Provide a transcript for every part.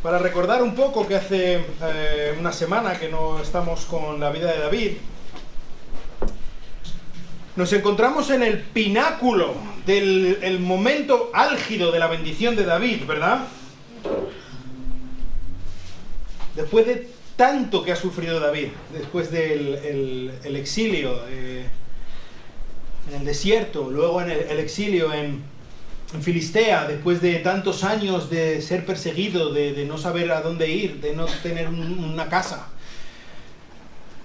para recordar un poco que hace una semana que no estamos con la vida de David, nos encontramos en el pináculo del momento álgido de la bendición de David, ¿verdad? Después de tanto que ha sufrido David, después del exilio en el desierto, luego en el exilio en Filistea, después de tantos años de ser perseguido, de no saber a dónde ir, de no tener una casa,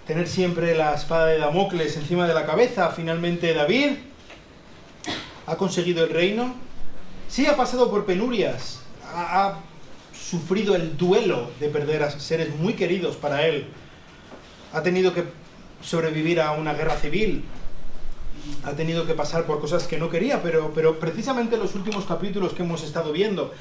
tener siempre la espada de Damocles encima de la cabeza, finalmente David ha conseguido el reino. Sí, ha pasado por penurias, ha sufrido el duelo de perder a seres muy queridos para él, ha tenido que sobrevivir a una guerra civil, ha tenido que pasar por cosas que no quería, pero precisamente en los últimos capítulos que hemos estado viendo,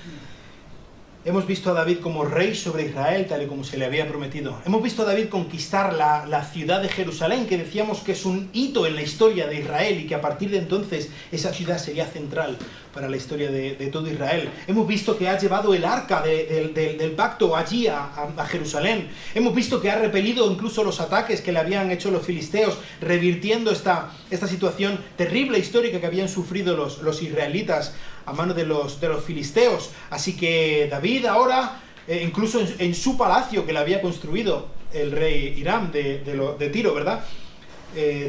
hemos visto a David como rey sobre Israel, tal y como se le había prometido. Hemos visto a David conquistar la ciudad de Jerusalén, que decíamos que es un hito en la historia de Israel y que a partir de entonces esa ciudad sería central para la historia de todo Israel. Hemos visto que ha llevado el arca del pacto allí a Jerusalén. Hemos visto que ha repelido incluso los ataques que le habían hecho los filisteos, revirtiendo esta situación terrible histórica que habían sufrido los israelitas a mano de los filisteos. Así que David ahora, incluso en su palacio que le había construido el rey Hiram de Tiro, ¿verdad?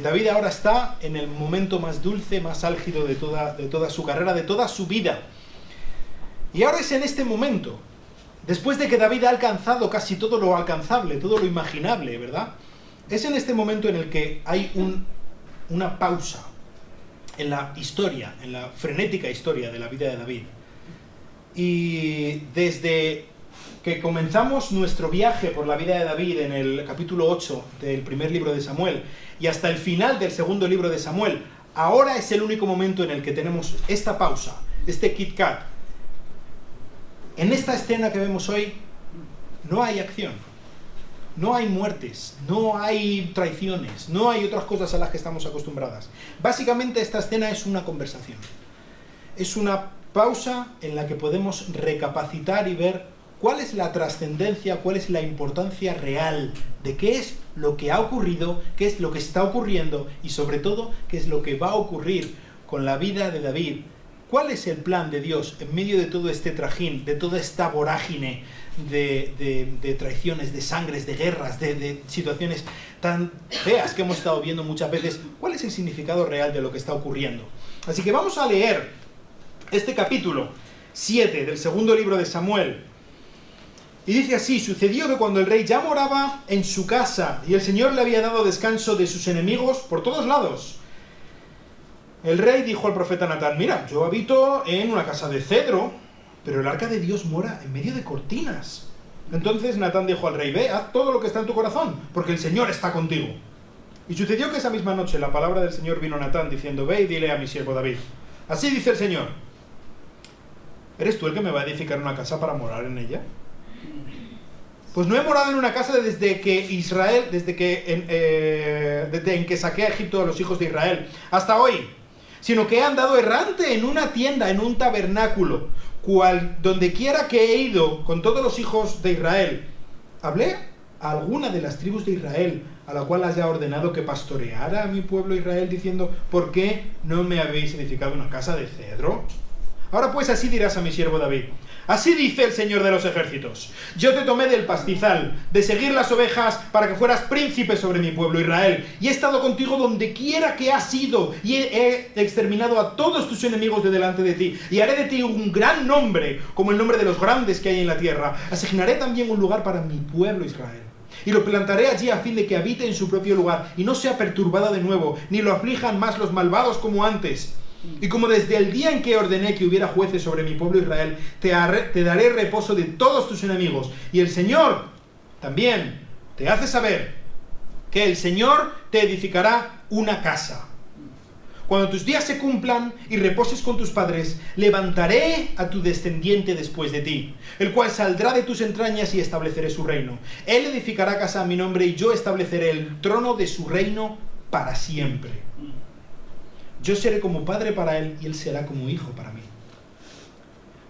David ahora está en el momento más dulce, más álgido de toda su carrera, de toda su vida. Y ahora es en este momento, después de que David ha alcanzado casi todo lo alcanzable, todo lo imaginable, ¿verdad? Es en este momento en el que hay una pausa en la historia, en la frenética historia de la vida de David. Y desde que comenzamos nuestro viaje por la vida de David en el capítulo 8 del primer libro de Samuel y hasta el final del segundo libro de Samuel, ahora es el único momento en el que tenemos esta pausa, este Kit Kat. En esta escena que vemos hoy no hay acción, no hay muertes, no hay traiciones, no hay otras cosas a las que estamos acostumbradas. Básicamente esta escena es una conversación. Es una pausa en la que podemos recapacitar y ver cuál es la trascendencia, cuál es la importancia real de qué es lo que ha ocurrido, qué es lo que está ocurriendo y sobre todo qué es lo que va a ocurrir con la vida de David. ¿Cuál es el plan de Dios en medio de todo este trajín, de toda esta vorágine de traiciones, de sangres, de guerras, de situaciones tan feas que hemos estado viendo muchas veces? ¿Cuál es el significado real de lo que está ocurriendo? Así que vamos a leer este capítulo 7 del segundo libro de Samuel. Y dice así: sucedió que cuando el rey ya moraba en su casa y el Señor le había dado descanso de sus enemigos por todos lados, el rey dijo al profeta Natán: mira, yo habito en una casa de cedro, pero el arca de Dios mora en medio de cortinas. Entonces Natán dijo al rey: ve, haz todo lo que está en tu corazón, porque el Señor está contigo. Y sucedió que esa misma noche la palabra del Señor vino a Natán diciendo: ve y dile a mi siervo David, así dice el Señor, ¿eres tú el que me va a edificar una casa para morar en ella? Pues no he morado en una casa desde en que saqué a Egipto a los hijos de Israel hasta hoy, sino que he andado errante en una tienda, en un tabernáculo, donde quiera que he ido con todos los hijos de Israel. Hablé a alguna de las tribus de Israel, a la cual haya ordenado que pastoreara a mi pueblo Israel, diciendo: ¿por qué no me habéis edificado una casa de cedro? Ahora pues así dirás a mi siervo David: así dice el Señor de los ejércitos, yo te tomé del pastizal, de seguir las ovejas, para que fueras príncipe sobre mi pueblo Israel, y he estado contigo donde quiera que has ido, y he exterminado a todos tus enemigos de delante de ti, y haré de ti un gran nombre, como el nombre de los grandes que hay en la tierra. Asignaré también un lugar para mi pueblo Israel, y lo plantaré allí a fin de que habite en su propio lugar, y no sea perturbado de nuevo, ni lo aflijan más los malvados como antes. Y como desde el día en que ordené que hubiera jueces sobre mi pueblo Israel, te daré reposo de todos tus enemigos. Y el Señor también te hace saber que el Señor te edificará una casa. Cuando tus días se cumplan y reposes con tus padres, levantaré a tu descendiente después de ti, el cual saldrá de tus entrañas y estableceré su reino. Él edificará casa a mi nombre y yo estableceré el trono de su reino para siempre. Yo seré como padre para él y él será como hijo para mí.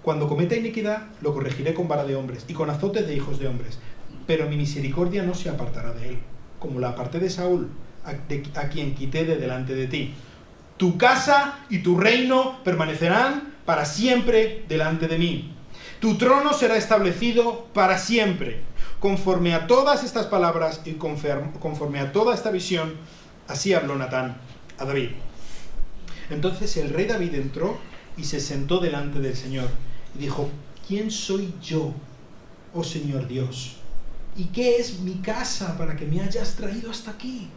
Cuando cometa iniquidad, lo corregiré con vara de hombres y con azotes de hijos de hombres. Pero mi misericordia no se apartará de él, como la aparté de Saúl, a quien quité de delante de ti. Tu casa y tu reino permanecerán para siempre delante de mí. Tu trono será establecido para siempre. Conforme a todas estas palabras y conforme a toda esta visión, así habló Natán a David. Entonces el rey David entró y se sentó delante del Señor y dijo: ¿Quién soy yo, oh Señor Dios? ¿Y qué es mi casa para que me hayas traído hasta aquí?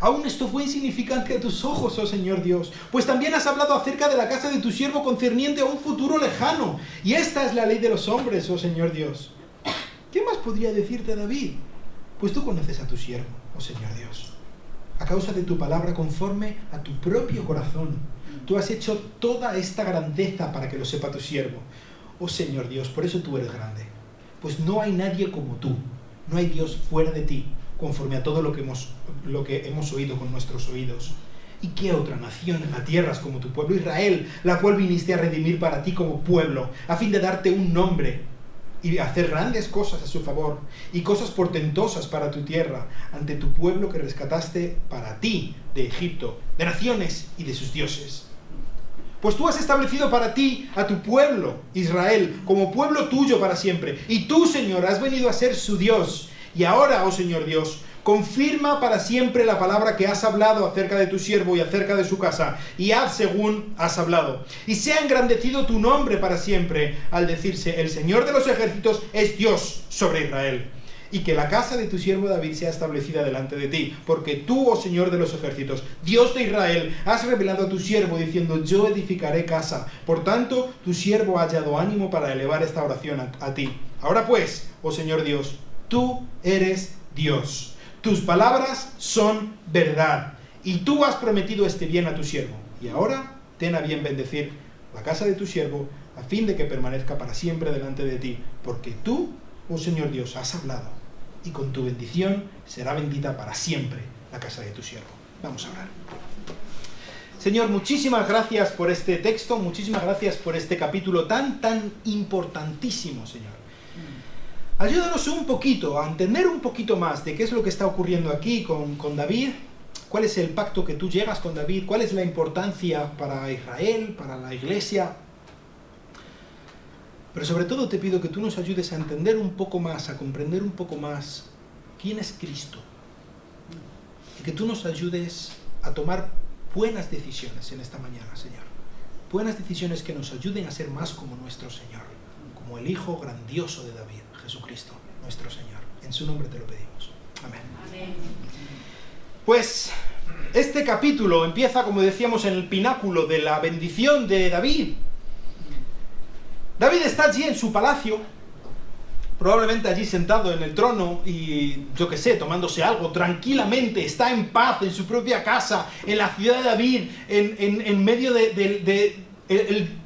Aún esto fue insignificante a tus ojos, oh Señor Dios, pues también has hablado acerca de la casa de tu siervo concerniente a un futuro lejano, y esta es la ley de los hombres, oh Señor Dios. ¿Qué más podría decirte David? Pues tú conoces a tu siervo, oh Señor Dios. A causa de tu palabra conforme a tu propio corazón, tú has hecho toda esta grandeza para que lo sepa tu siervo. Oh Señor Dios, por eso tú eres grande. Pues no hay nadie como tú, no hay Dios fuera de ti, conforme a todo lo que hemos oído con nuestros oídos. ¿Y qué otra nación en la tierra es como tu pueblo Israel, la cual viniste a redimir para ti como pueblo, a fin de darte un nombre y hacer grandes cosas a su favor, y cosas portentosas para tu tierra, ante tu pueblo que rescataste para ti de Egipto, de naciones y de sus dioses? Pues tú has establecido para ti a tu pueblo, Israel, como pueblo tuyo para siempre. Y tú, Señor, has venido a ser su Dios. Y ahora, oh Señor Dios, confirma para siempre la palabra que has hablado acerca de tu siervo y acerca de su casa. Y haz según has hablado. Y sea engrandecido tu nombre para siempre, al decirse: el Señor de los ejércitos es Dios sobre Israel. Y que la casa de tu siervo David sea establecida delante de ti, porque tú, oh Señor de los ejércitos, Dios de Israel, has revelado a tu siervo diciendo: yo edificaré casa. Por tanto, tu siervo ha hallado ánimo para elevar esta oración a ti. Ahora pues, oh Señor Dios, tú eres Dios. Tus palabras son verdad, y tú has prometido este bien a tu siervo. Y ahora ten a bien bendecir la casa de tu siervo, a fin de que permanezca para siempre delante de ti, porque tú, oh Señor Dios, has hablado. Y con tu bendición será bendita para siempre la casa de tu siervo. Vamos a orar. Señor, muchísimas gracias por este texto, muchísimas gracias por este capítulo tan importantísimo, Señor. Ayúdanos un poquito a entender un poquito más de qué es lo que está ocurriendo aquí con David, cuál es el pacto que tú llegas con David, cuál es la importancia para Israel, para la iglesia. Pero sobre todo te pido que tú nos ayudes a entender un poco más, a comprender un poco más quién es Cristo. Y que tú nos ayudes a tomar buenas decisiones en esta mañana, Señor. Buenas decisiones que nos ayuden a ser más como nuestro Señor, como el Hijo grandioso de David, Jesucristo, nuestro Señor. En su nombre te lo pedimos. Amén. Amén. Pues este capítulo empieza, como decíamos, en el pináculo de la bendición de David. David está allí en su palacio, probablemente allí sentado en el trono y, yo qué sé, tomándose algo, tranquilamente, está en paz en su propia casa, en la ciudad de David, en medio del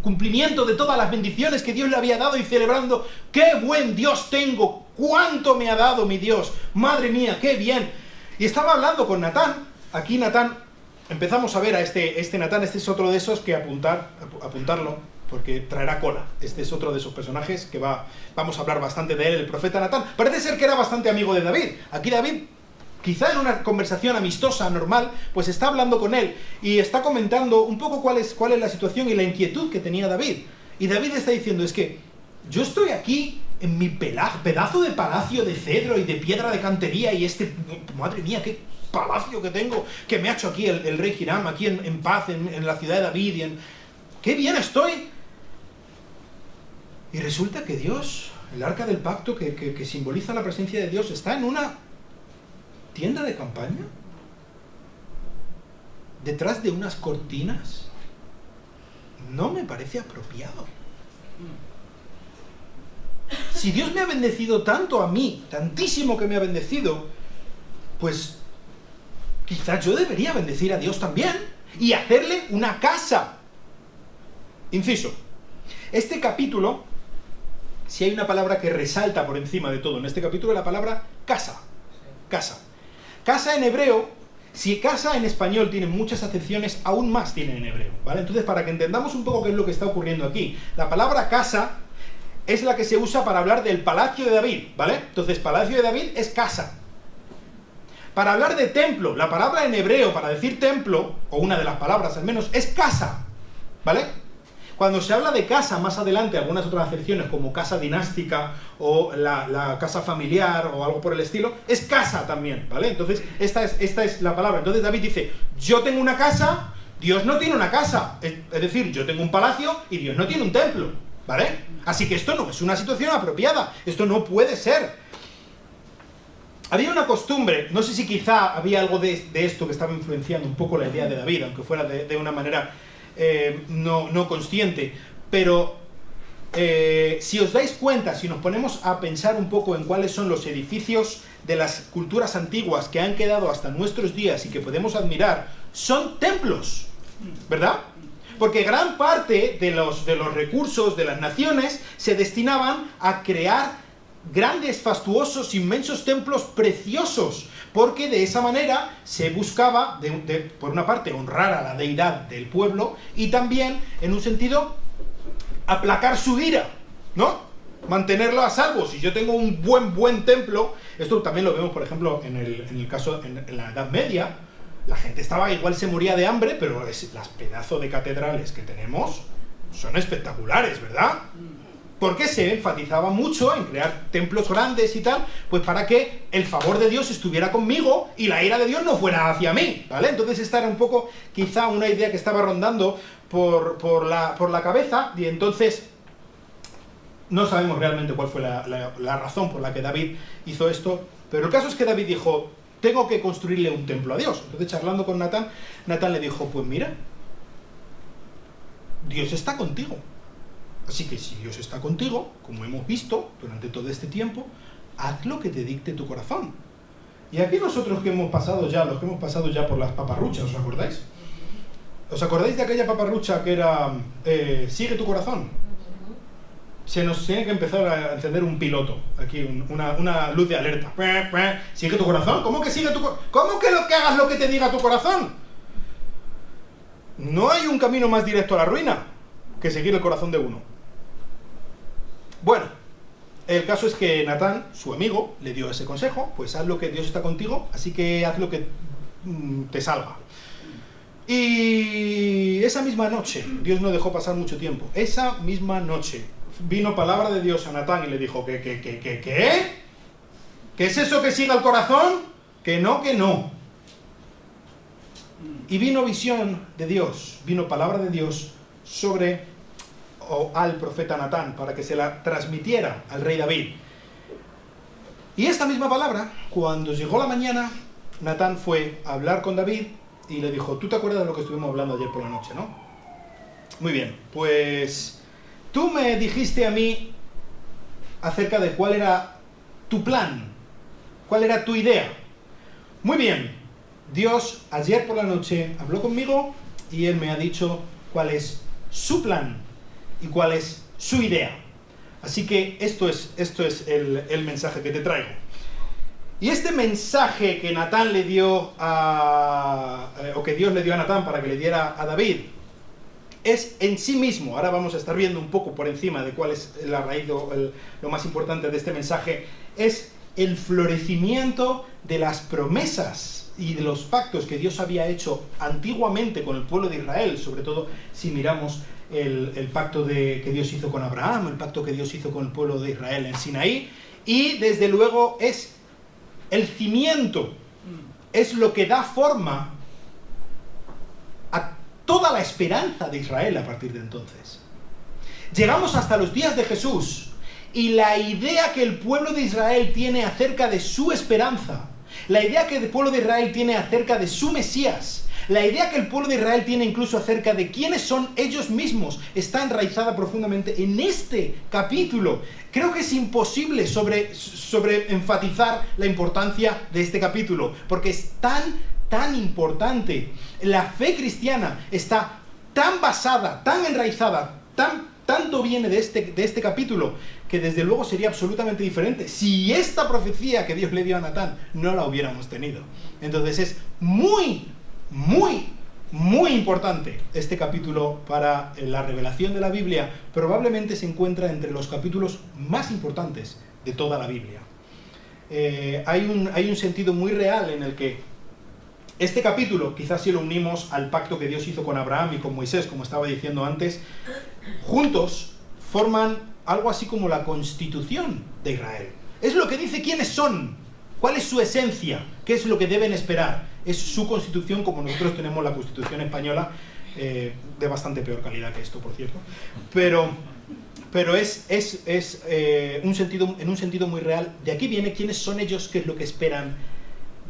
cumplimiento de todas las bendiciones que Dios le había dado y celebrando: ¡qué buen Dios tengo! ¡Cuánto me ha dado mi Dios! ¡Madre mía, qué bien! Y estaba hablando con Natán. Aquí Natán, empezamos a ver a este Natán. Este es otro de esos que apuntarlo, porque traerá cola. Este es otro de esos personajes que vamos a hablar bastante de él, el profeta Natán. Parece ser que era bastante amigo de David. Aquí David, quizá en una conversación amistosa, normal, pues está hablando con él y está comentando un poco cuál es la situación y la inquietud que tenía David. Y David está diciendo: es que yo estoy aquí en mi pedazo de palacio de cedro y de piedra de cantería, y madre mía, qué palacio que tengo, que me ha hecho aquí el rey Hiram, aquí en paz, en la ciudad de David, ¡qué bien estoy! Y resulta que Dios, el arca del pacto, que simboliza la presencia de Dios, está en una tienda de campaña, detrás de unas cortinas. No me parece apropiado. Si Dios me ha bendecido tanto a mí, tantísimo que me ha bendecido, pues quizás yo debería bendecir a Dios también y hacerle una casa. Inciso. Este capítulo, si hay una palabra que resalta por encima de todo en este capítulo, es la palabra casa. Casa. Casa en hebreo Si casa en español tiene muchas acepciones, aún más tiene en hebreo, ¿vale? Entonces, para que entendamos un poco qué es lo que está ocurriendo aquí, la palabra casa es la que se usa para hablar del palacio de David, ¿vale? Entonces, palacio de David es casa. Para hablar de templo, la palabra en hebreo para decir templo, o una de las palabras al menos, es casa, ¿vale? Cuando se habla de casa, más adelante, algunas otras acepciones como casa dinástica o la casa familiar o algo por el estilo, es casa también, ¿vale? Entonces, esta es la palabra. Entonces David dice, yo tengo una casa, Dios no tiene una casa. Es decir, yo tengo un palacio y Dios no tiene un templo, ¿vale? Así que esto no es una situación apropiada, esto no puede ser. Había una costumbre, no sé si quizá había algo de esto que estaba influenciando un poco la idea de David, aunque fuera de una manera no consciente, pero si os dais cuenta, si nos ponemos a pensar un poco en cuáles son los edificios de las culturas antiguas que han quedado hasta nuestros días y que podemos admirar, son templos, ¿verdad? Porque gran parte de los recursos de las naciones se destinaban a crear grandes, fastuosos, inmensos templos preciosos, porque de esa manera se buscaba, por una parte, honrar a la deidad del pueblo y también, en un sentido, aplacar su ira, ¿no? Mantenerlo a salvo. Si yo tengo un buen templo, esto también lo vemos, por ejemplo, en el caso, en la Edad Media, la gente igual se moría de hambre, pero las pedazos de catedrales que tenemos son espectaculares, ¿verdad? Porque se enfatizaba mucho en crear templos grandes y tal, pues para que el favor de Dios estuviera conmigo y la ira de Dios no fuera hacia mí, ¿vale? Entonces esta era un poco, quizá, una idea que estaba rondando por la cabeza, y entonces no sabemos realmente cuál fue la razón por la que David hizo esto, pero el caso es que David dijo, tengo que construirle un templo a Dios. Entonces, charlando con Natán le dijo, pues mira, Dios está contigo. Así que si Dios está contigo, como hemos visto durante todo este tiempo, haz lo que te dicte tu corazón. Y aquí nosotros que hemos pasado ya, los que hemos pasado ya por las paparruchas, ¿os acordáis? ¿Os acordáis de aquella paparrucha que era sigue tu corazón? Se nos tiene que empezar a encender un piloto, aquí una luz de alerta. ¿Sigue tu corazón? ¿Cómo que sigue tu corazón? ¿Cómo que hagas lo que te diga tu corazón? No hay un camino más directo a la ruina que seguir el corazón de uno. Bueno, el caso es que Natán, su amigo, le dio ese consejo, pues haz lo que Dios está contigo, así que haz lo que te salga. Y esa misma noche, Dios no dejó pasar mucho tiempo, esa misma noche vino palabra de Dios a Natán y le dijo, ¿qué? ¿Qué es eso que siga el corazón? Que no. Y vino visión de Dios, vino palabra de Dios al profeta Natán, para que se la transmitiera al rey David. Y esta misma palabra, cuando llegó la mañana, Natán fue a hablar con David y le dijo, ¿tú te acuerdas de lo que estuvimos hablando ayer por la noche, no? Muy bien, pues tú me dijiste a mí acerca de cuál era tu plan, cuál era tu idea. Muy bien, Dios ayer por la noche habló conmigo y Él me ha dicho cuál es su plan y cuál es su idea. Así que esto es el mensaje que te traigo. Y este mensaje que Natán le dio o que Dios le dio a Natán para que le diera a David, es en sí mismo, ahora vamos a estar viendo un poco por encima de cuál es la raíz o lo más importante de este mensaje, es el florecimiento de las promesas y de los pactos que Dios había hecho antiguamente con el pueblo de Israel, sobre todo si miramos el pacto que Dios hizo con Abraham, el pacto que Dios hizo con el pueblo de Israel en Sinaí, y desde luego es el cimiento, es lo que da forma a toda la esperanza de Israel a partir de entonces. Llegamos hasta los días de Jesús, y la idea que el pueblo de Israel tiene acerca de su esperanza, la idea que el pueblo de Israel tiene acerca de su Mesías, la idea que el pueblo de Israel tiene incluso acerca de quiénes son ellos mismos, está enraizada profundamente en este capítulo. Creo que es imposible sobre enfatizar la importancia de este capítulo, porque es tan importante. La fe cristiana está tan basada, tan enraizada, tan tanto viene de este capítulo, que desde luego sería absolutamente diferente si esta profecía que Dios le dio a Natán no la hubiéramos tenido. Entonces es muy, muy, muy importante este capítulo para la revelación de la Biblia. Probablemente se encuentra entre los capítulos más importantes de toda la Biblia. Hay un sentido muy real en el que este capítulo, quizás si lo unimos al pacto que Dios hizo con Abraham y con Moisés, como estaba diciendo antes, juntos forman algo así como la constitución de Israel. Es lo que dice quiénes son, cuál es su esencia, qué es lo que deben esperar. Es su constitución, como nosotros tenemos la Constitución española, de bastante peor calidad que esto, por cierto, pero es en un sentido muy real. De aquí viene quiénes son ellos, qué es lo que esperan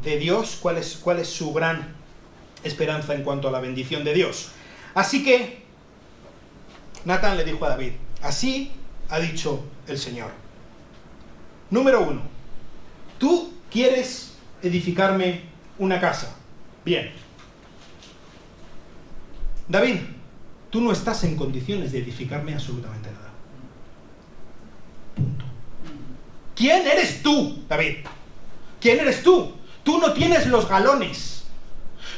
de Dios, cuál es su gran esperanza en cuanto a la bendición de Dios. Así que Natán le dijo a David: así ha dicho el Señor. Número 1, tú quieres edificarme una casa. Bien. David, tú no estás en condiciones de edificarme absolutamente nada. Punto. ¿Quién eres tú, David? ¿Quién eres tú? Tú no tienes los galones.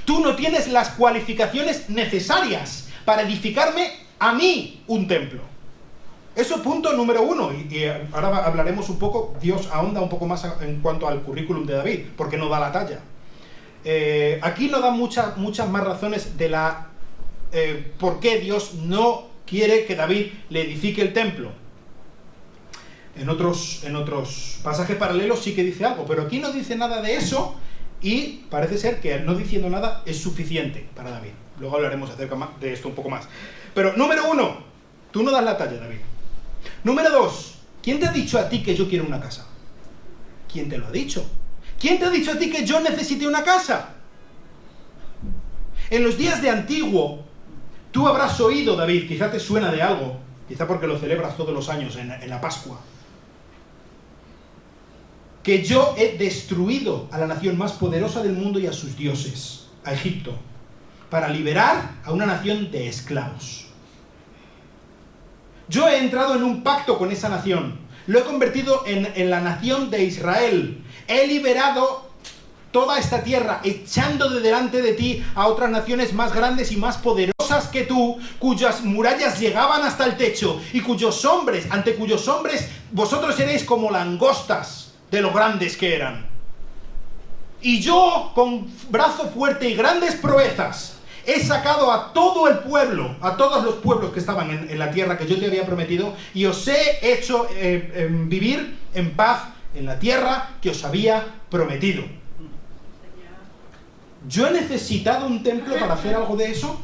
Tú no tienes las cualificaciones necesarias para edificarme a mí un templo. Eso punto número 1. Y ahora hablaremos un poco, Dios ahonda un poco más en cuanto al currículum de David, porque no da la talla. Aquí no da muchas más razones de por qué Dios no quiere que David le edifique el templo. En otros pasajes paralelos sí que dice algo, pero aquí no dice nada de eso, y parece ser que no diciendo nada es suficiente para David. Luego hablaremos acerca de esto un poco más. Pero número 1, tú no das la talla, David. Número 2, ¿quién te ha dicho a ti que yo quiero una casa? ¿Quién te lo ha dicho? ¿Quién te ha dicho a ti que yo necesite una casa? En los días de antiguo, tú habrás oído, David, quizá te suena de algo, quizá porque lo celebras todos los años en la Pascua, que yo he destruido a la nación más poderosa del mundo y a sus dioses, a Egipto, para liberar a una nación de esclavos. Yo he entrado en un pacto con esa nación, lo he convertido en la nación de Israel, he liberado toda esta tierra, echando de delante de ti a otras naciones más grandes y más poderosas que tú, cuyas murallas llegaban hasta el techo, y ante cuyos hombres vosotros seréis como langostas de lo grandes que eran. Y yo, con brazo fuerte y grandes proezas, he sacado a todo el pueblo, a todos los pueblos que estaban en la tierra que yo te había prometido, y os he hecho vivir en paz en la tierra que os había prometido. ¿Yo he necesitado un templo para hacer algo de eso?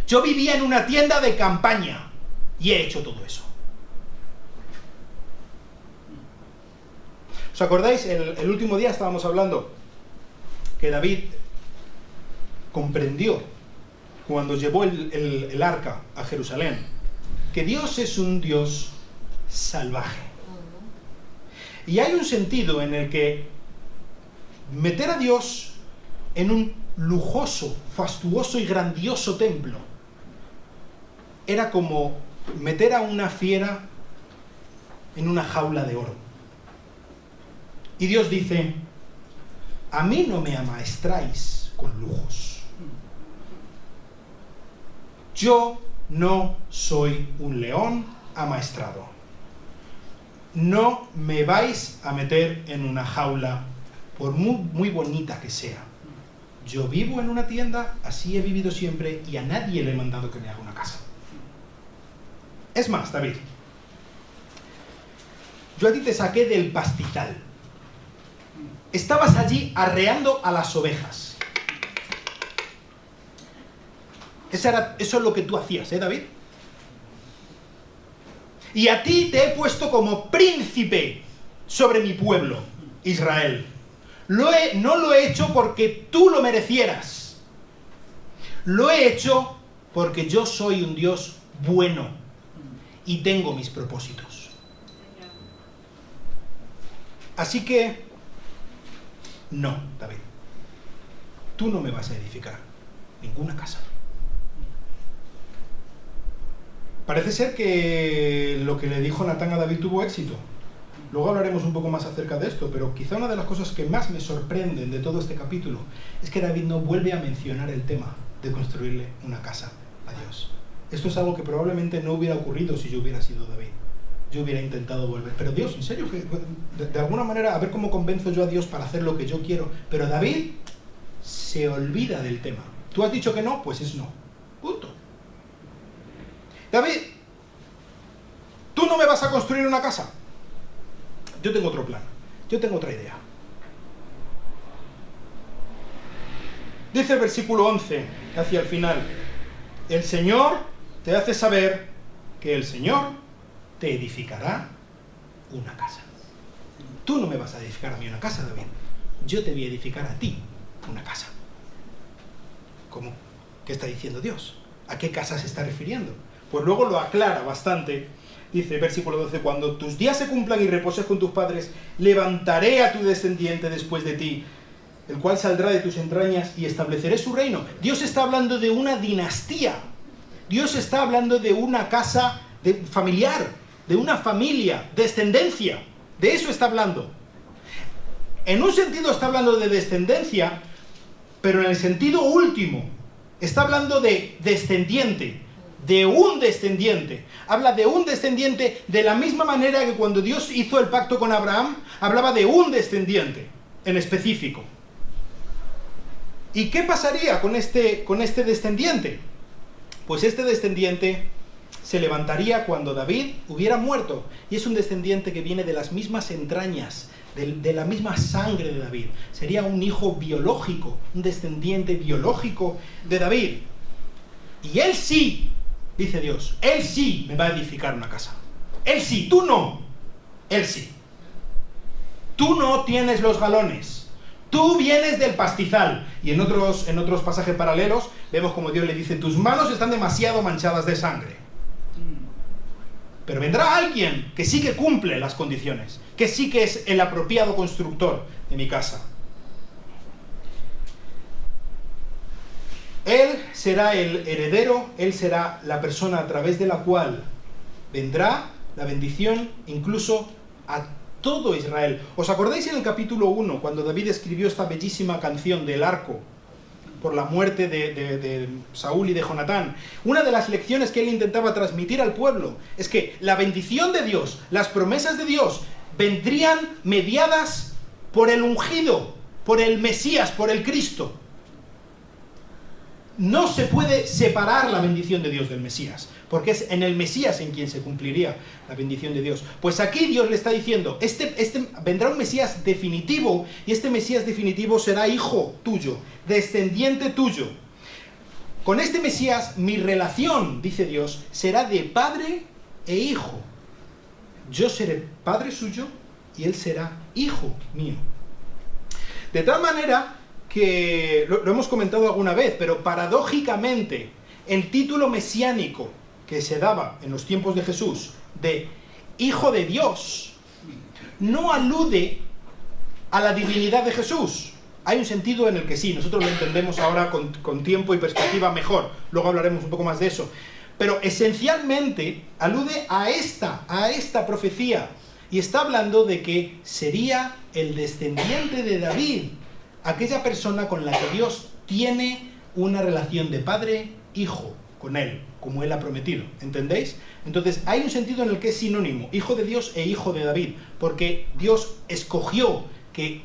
Yo vivía en una tienda de campaña y he hecho todo eso. ¿Os acordáis? El último día estábamos hablando que David comprendió, cuando llevó el arca a Jerusalén, que Dios es un Dios salvaje. Y hay un sentido en el que meter a Dios en un lujoso, fastuoso y grandioso templo era como meter a una fiera en una jaula de oro. Y Dios dice: a mí no me amaestráis con lujos. Yo no soy un león amaestrado. No me vais a meter en una jaula, por muy bonita que sea. Yo vivo en una tienda, así he vivido siempre, y a nadie le he mandado que me haga una casa. Es más, David, yo a ti te saqué del pastizal. Estabas allí arreando a las ovejas. Eso es lo que tú hacías, David? Y a ti te he puesto como príncipe sobre mi pueblo, Israel. No lo he hecho porque tú lo merecieras. Lo he hecho porque yo soy un Dios bueno y tengo mis propósitos. Así que, no, David, tú no me vas a edificar ninguna casa. Parece ser que lo que le dijo Natán a David tuvo éxito. Luego hablaremos un poco más acerca de esto, pero quizá una de las cosas que más me sorprenden de todo este capítulo es que David no vuelve a mencionar el tema de construirle una casa a Dios. Esto es algo que probablemente no hubiera ocurrido si yo hubiera sido David. Yo hubiera intentado volver. Pero Dios, en serio, que de alguna manera, a ver cómo convenzo yo a Dios para hacer lo que yo quiero. Pero David se olvida del tema. ¿Tú has dicho que no? Pues es no. Punto. David, ¿tú no me vas a construir una casa? Yo tengo otro plan. Yo tengo otra idea. Dice el versículo 11, hacia el final: el Señor te hace saber que el Señor te edificará una casa. Tú no me vas a edificar a mí una casa, David. Yo te voy a edificar a ti una casa. ¿Cómo? ¿Qué está diciendo Dios? ¿A qué casa se está refiriendo? Pues luego lo aclara bastante. Dice, versículo 12, cuando tus días se cumplan y reposes con tus padres, levantaré a tu descendiente después de ti, el cual saldrá de tus entrañas y estableceré su reino. Dios está hablando de una dinastía. Dios está hablando de una casa familiar, de una familia, descendencia. De eso está hablando. En un sentido está hablando de descendencia, pero en el sentido último está hablando de descendiente, de un descendiente. Habla de un descendiente de la misma manera que cuando Dios hizo el pacto con Abraham, hablaba de un descendiente en específico. ¿Y qué pasaría con este descendiente? Pues este descendiente se levantaría cuando David hubiera muerto, y es un descendiente que viene de las mismas entrañas, de la misma sangre de David. Sería un hijo biológico, un descendiente biológico de David. Y él sí, dice Dios, él sí me va a edificar una casa. Él sí, tú no. Él sí. Tú no tienes los galones. Tú vienes del pastizal. Y en otros pasajes paralelos vemos como Dios le dice, tus manos están demasiado manchadas de sangre. Pero vendrá alguien que sí que cumple las condiciones, que sí que es el apropiado constructor de mi casa. Él será el heredero, él será la persona a través de la cual vendrá la bendición incluso a todo Israel. ¿Os acordáis en el capítulo 1, cuando David escribió esta bellísima canción del arco por la muerte de Saúl y de Jonatán? Una de las lecciones que él intentaba transmitir al pueblo es que la bendición de Dios, las promesas de Dios, vendrían mediadas por el ungido, por el Mesías, por el Cristo. No se puede separar la bendición de Dios del Mesías, porque es en el Mesías en quien se cumpliría la bendición de Dios. Pues aquí Dios le está diciendo, vendrá un Mesías definitivo, y este Mesías definitivo será hijo tuyo, descendiente tuyo. Con este Mesías mi relación, dice Dios, será de padre e hijo. Yo seré padre suyo y él será hijo mío. De tal manera que, lo hemos comentado alguna vez, pero paradójicamente el título mesiánico que se daba en los tiempos de Jesús de Hijo de Dios no alude a la divinidad de Jesús. Hay un sentido en el que sí, nosotros lo entendemos ahora con tiempo y perspectiva mejor, luego hablaremos un poco más de eso, pero esencialmente alude a esta profecía, y está hablando de que sería el descendiente de David, aquella persona con la que Dios tiene una relación de padre-hijo con él, como él ha prometido, ¿entendéis? Entonces hay un sentido en el que es sinónimo, hijo de Dios e hijo de David, porque Dios escogió que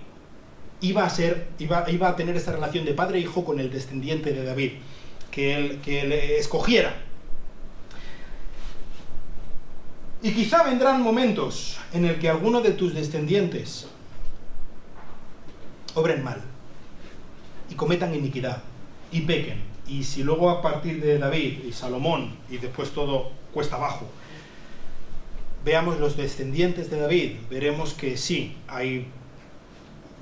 iba a tener esta relación de padre-hijo con el descendiente de David, que él escogiera. Y quizá vendrán momentos en el que alguno de tus descendientes obren mal, y cometan iniquidad, y pequen. Y si luego a partir de David y Salomón, y después todo cuesta abajo, veamos los descendientes de David, veremos que sí, hay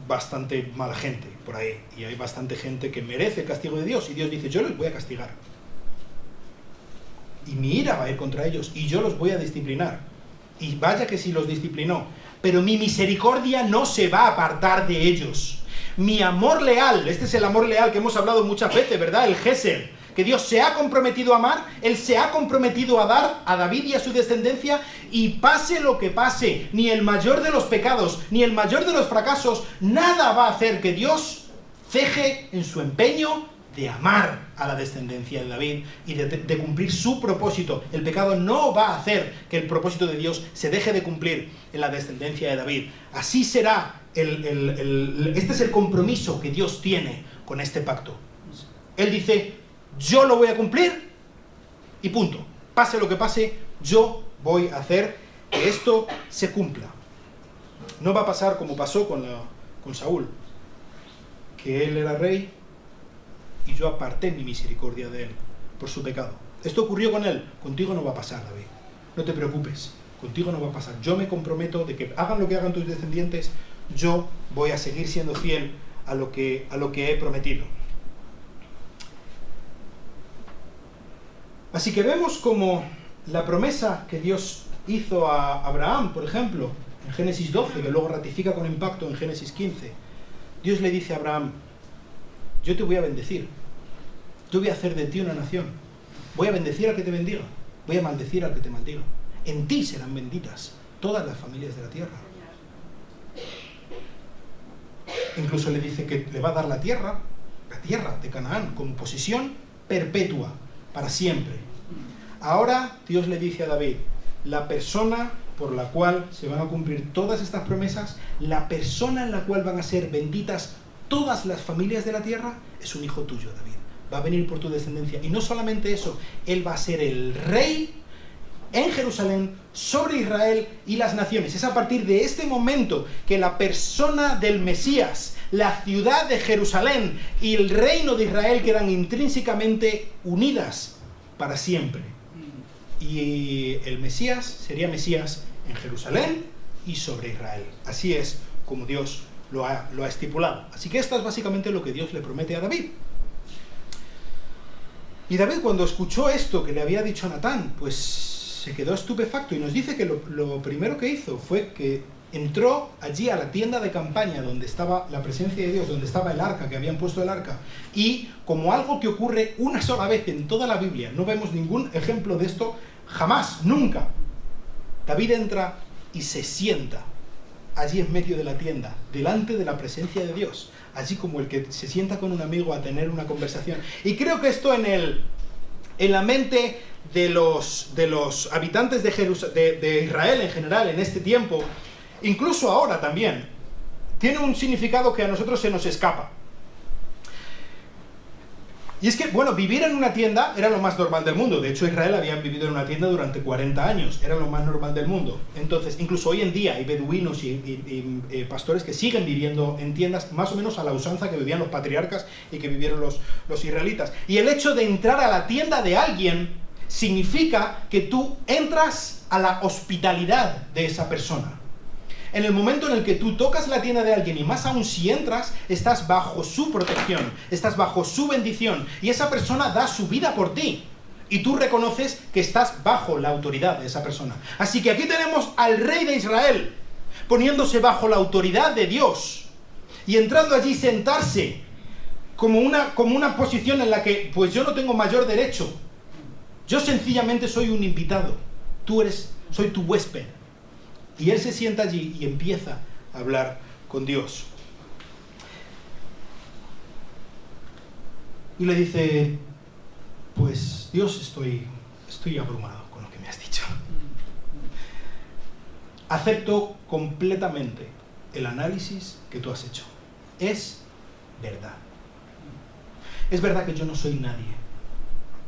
bastante mala gente por ahí, y hay bastante gente que merece el castigo de Dios, y Dios dice, yo los voy a castigar. Y mi ira va a ir contra ellos, y yo los voy a disciplinar. Y vaya que sí los disciplinó, pero mi misericordia no se va a apartar de ellos. mi amor leal, este es el amor leal que hemos hablado muchas veces, ¿verdad? El Gesed, que Dios se ha comprometido a amar, Él se ha comprometido a dar a David y a su descendencia, y pase lo que pase, ni el mayor de los pecados, ni el mayor de los fracasos, nada va a hacer que Dios ceje en su empeño de amar a la descendencia de David y de cumplir su propósito. El pecado no va a hacer que el propósito de Dios se deje de cumplir en la descendencia de David. Así será, este es el compromiso que Dios tiene con este pacto. Él dice, yo lo voy a cumplir y punto. Pase lo que pase, yo voy a hacer que esto se cumpla. No va a pasar como pasó con Saúl, que él era rey y yo aparté mi misericordia de él por su pecado. Esto ocurrió con él, contigo no va a pasar, David. No te preocupes, contigo no va a pasar. Yo me comprometo de que hagan lo que hagan tus descendientes, yo voy a seguir siendo fiel a lo que he prometido. Así que vemos como la promesa que Dios hizo a Abraham, por ejemplo, en Génesis 12, que luego ratifica con impacto en Génesis 15, Dios le dice a Abraham, yo te voy a bendecir, yo voy a hacer de ti una nación, voy a bendecir al que te bendiga, voy a maldecir al que te maldiga, en ti serán benditas todas las familias de la tierra. Incluso le dice que le va a dar la tierra de Canaán, como posesión perpetua, para siempre. Ahora Dios le dice a David, la persona por la cual se van a cumplir todas estas promesas, la persona en la cual van a ser benditas todas las familias de la tierra, es un hijo tuyo, David. Va a venir por tu descendencia. Y no solamente eso, él va a ser el rey en Jerusalén, sobre Israel y las naciones. Es a partir de este momento que la persona del Mesías, la ciudad de Jerusalén y el reino de Israel quedan intrínsecamente unidas para siempre. Y el Mesías sería Mesías en Jerusalén y sobre Israel. Así es como Dios lo ha estipulado. Así que esto es básicamente lo que Dios le promete a David. Y David, cuando escuchó esto que le había dicho Natán, pues se quedó estupefacto y nos dice que lo primero que hizo fue que entró allí a la tienda de campaña donde estaba la presencia de Dios, donde estaba el arca, que habían puesto el arca, y como algo que ocurre una sola vez en toda la Biblia, no vemos ningún ejemplo de esto jamás, nunca, David entra y se sienta allí en medio de la tienda, delante de la presencia de Dios, allí como el que se sienta con un amigo a tener una conversación. Y creo que esto en la mente de los habitantes de Israel en general, en este tiempo, incluso ahora también, tiene un significado que a nosotros se nos escapa. Y es que, bueno, vivir en una tienda era lo más normal del mundo. De hecho, Israel habían vivido en una tienda durante 40 años. Era lo más normal del mundo. Entonces, incluso hoy en día hay beduinos y pastores que siguen viviendo en tiendas más o menos a la usanza que vivían los patriarcas y que vivieron los israelitas. Y el hecho de entrar a la tienda de alguien significa que tú entras a la hospitalidad de esa persona. En el momento en el que tú tocas la tienda de alguien, y más aún si entras, estás bajo su protección, estás bajo su bendición, y esa persona da su vida por ti, y tú reconoces que estás bajo la autoridad de esa persona. Así que aquí tenemos al rey de Israel, poniéndose bajo la autoridad de Dios, y entrando allí sentarse, como una posición en la que, pues yo no tengo mayor derecho, yo sencillamente soy un invitado, soy tu huésped. Y él se sienta allí y empieza a hablar con Dios. Y le dice, pues Dios, estoy abrumado con lo que me has dicho. Acepto completamente el análisis que tú has hecho. Es verdad. Es verdad que yo no soy nadie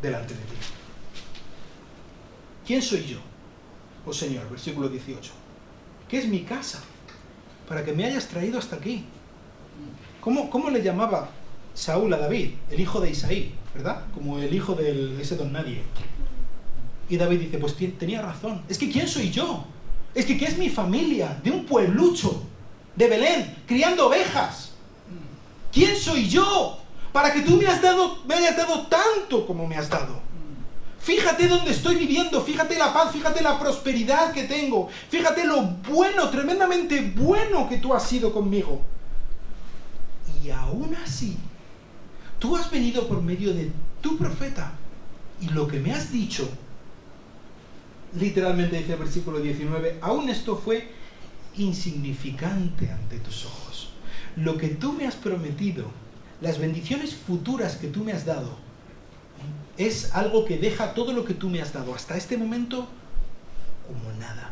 delante de ti. ¿Quién soy yo? Oh Señor, versículo 18. ¿Qué es mi casa? Para que me hayas traído hasta aquí. ¿Cómo le llamaba Saúl a David? El hijo de Isaí, ¿verdad? Como el hijo de ese don nadie. Y David dice, pues tenía razón. Es que ¿quién soy yo? Es que ¿qué es mi familia? De un pueblucho, de Belén, criando ovejas. ¿Quién soy yo? Para que tú me hayas dado tanto como me has dado. Fíjate dónde estoy viviendo, fíjate la paz, fíjate la prosperidad que tengo, fíjate lo bueno, tremendamente bueno que tú has sido conmigo. y aún así, tú has venido por medio de tu profeta, y lo que me has dicho, literalmente dice el versículo 19, aún esto fue insignificante ante tus ojos. Lo que tú me has prometido, las bendiciones futuras que tú me has dado, es algo que deja todo lo que tú me has dado hasta este momento como nada,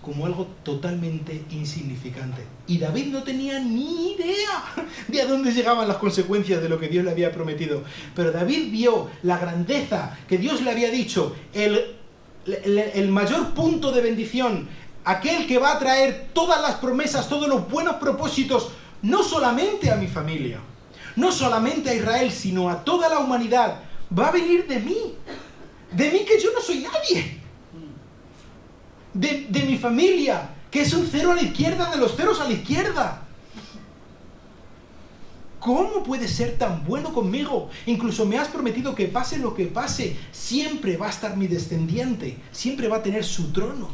como algo totalmente insignificante. Y David no tenía ni idea de a dónde llegaban las consecuencias de lo que Dios le había prometido. Pero David vio la grandeza que Dios le había dicho, el mayor punto de bendición, aquel que va a traer todas las promesas, todos los buenos propósitos, no solamente a mi familia, no solamente a Israel, sino a toda la humanidad, va a venir de mí que yo no soy nadie, de mi familia, que es un cero a la izquierda de los ceros a la izquierda. ¿Cómo puedes ser tan bueno conmigo? Incluso me has prometido que pase lo que pase, siempre va a estar mi descendiente, siempre va a tener su trono.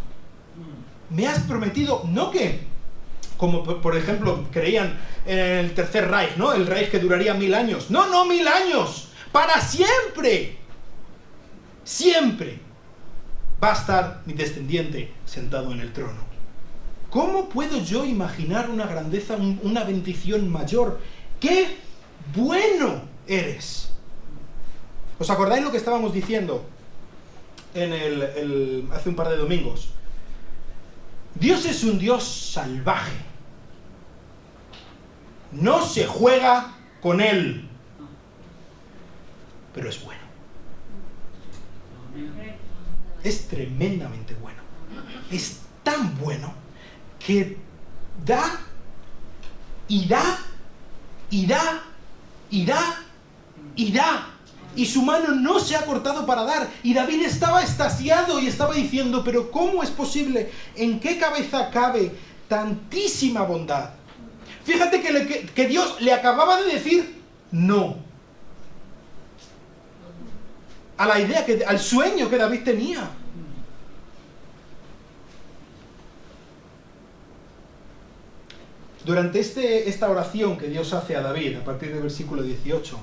Me has prometido, no que, como por ejemplo creían en el Tercer Reich, ¿no? El Reich que duraría 1000 años. No, 1000 años, para siempre. Siempre va a estar mi descendiente sentado en el trono. ¿Cómo puedo yo imaginar una grandeza, una bendición mayor? ¡Qué bueno eres! ¿Os acordáis lo que estábamos diciendo hace un par de domingos? Dios es un Dios salvaje. No se juega con Él, pero es bueno. Es tremendamente bueno. Es tan bueno que da y da y da y da y da. Y su mano no se ha cortado para dar. Y David estaba extasiado y estaba diciendo, pero ¿cómo es posible? ¿En qué cabeza cabe tantísima bondad? Fíjate que Dios le acababa de decir no a la idea, al sueño que David tenía. Durante esta oración que Dios hace a David, a partir del versículo 18,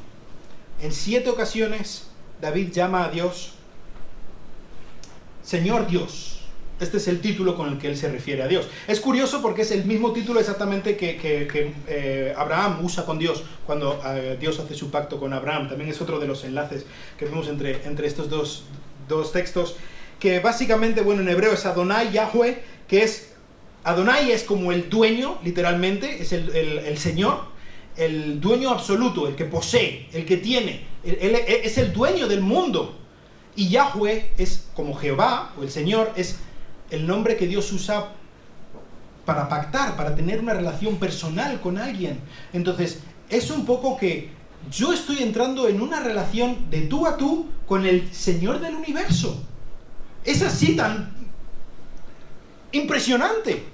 en 7 ocasiones David llama a Dios Señor Dios. Este es el título con el que él se refiere a Dios. Es curioso porque es el mismo título exactamente que Abraham usa con Dios cuando Dios hace su pacto con Abraham. También es otro de los enlaces que vemos entre estos dos textos, que básicamente, bueno, en hebreo es Adonai, Yahweh, que es Adonai es como el dueño, literalmente, es el Señor, el dueño absoluto, el que posee, el que tiene, él es el dueño del mundo. Y Yahweh es como Jehová, o el Señor, es el nombre que Dios usa para pactar, para tener una relación personal con alguien. Entonces, es un poco que yo estoy entrando en una relación de tú a tú con el Señor del universo. Es así tan impresionante.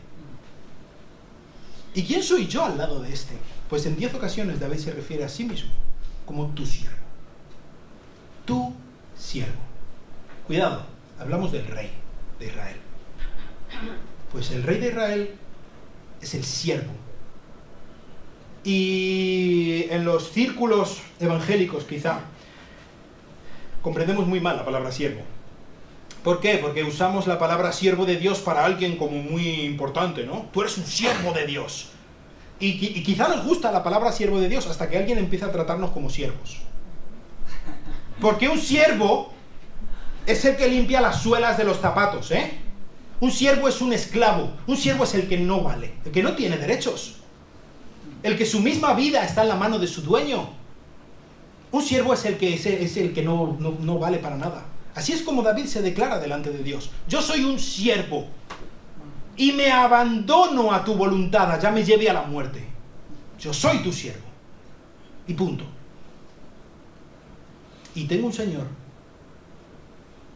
¿Y quién soy yo al lado de este? Pues en 10 ocasiones David se refiere a sí mismo como tu siervo. Tu siervo. Cuidado, hablamos del rey de Israel. Pues el rey de Israel es el siervo. Y en los círculos evangélicos quizá comprendemos muy mal la palabra siervo. ¿Por qué? Porque usamos la palabra siervo de Dios para alguien como muy importante, ¿no? Tú eres un siervo de Dios. Y quizá nos gusta la palabra siervo de Dios hasta que alguien empieza a tratarnos como siervos. Porque un siervo es el que limpia las suelas de los zapatos, ¿eh? Un siervo es un esclavo. Un siervo es el que no vale, el que no tiene derechos, el que su misma vida está en la mano de su dueño. Un siervo es el que no vale para nada. Así es como David se declara delante de Dios. Yo soy un siervo y me abandono a tu voluntad, allá me lleve a la muerte. Yo soy tu siervo. Y punto. Y tengo un Señor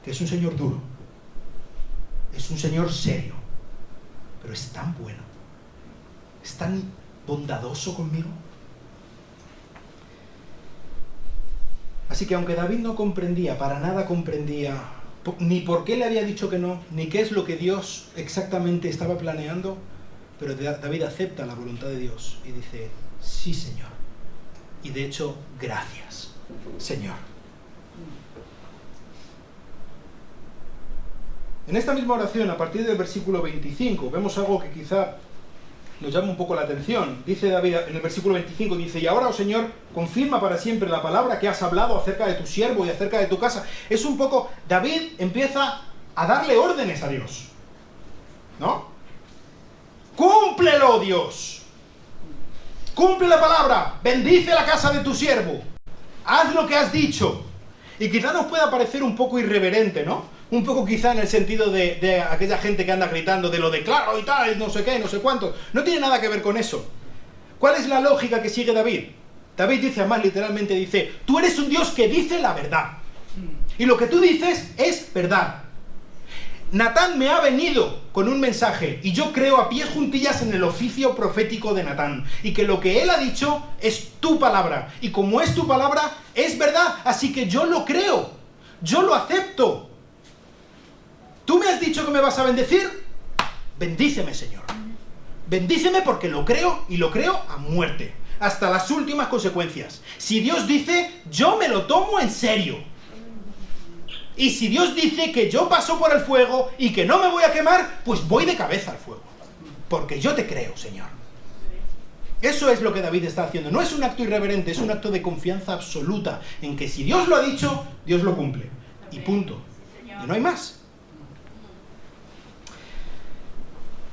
que es un Señor duro. Es un Señor serio. Pero es tan bueno. Es tan bondadoso conmigo. Así que aunque David no comprendía, para nada comprendía, ni por qué le había dicho que no, ni qué es lo que Dios exactamente estaba planeando, pero David acepta la voluntad de Dios y dice, sí, Señor. Y de hecho, gracias, Señor. En esta misma oración, a partir del versículo 25, vemos algo que quizá nos llama un poco la atención. Dice David, en el versículo 25, dice: y ahora, oh Señor, confirma para siempre la palabra que has hablado acerca de tu siervo y acerca de tu casa. Es un poco, David empieza a darle órdenes a Dios, ¿no? ¡Cúmplelo, Dios! ¡Cumple la palabra! ¡Bendice la casa de tu siervo! ¡Haz lo que has dicho! Y quizá nos pueda parecer un poco irreverente, ¿no? Un poco quizá en el sentido de aquella gente que anda gritando de lo declaro y tal, no sé qué, no sé cuánto. No tiene nada que ver con eso. ¿Cuál es la lógica que sigue David? David dice, además literalmente dice: tú eres un Dios que dice la verdad. Y lo que tú dices es verdad. Natán me ha venido con un mensaje y yo creo a pies juntillas en el oficio profético de Natán. Y que lo que él ha dicho es tu palabra. Y como es tu palabra, es verdad. Así que yo lo creo. Yo lo acepto. ¿Tú me has dicho que me vas a bendecir? Bendíceme, Señor. Bendíceme porque lo creo y lo creo a muerte. Hasta las últimas consecuencias. Si Dios dice, yo me lo tomo en serio. Y si Dios dice que yo paso por el fuego y que no me voy a quemar, pues voy de cabeza al fuego. Porque yo te creo, Señor. Eso es lo que David está haciendo. No es un acto irreverente, es un acto de confianza absoluta en que si Dios lo ha dicho, Dios lo cumple. Y punto. Y no hay más.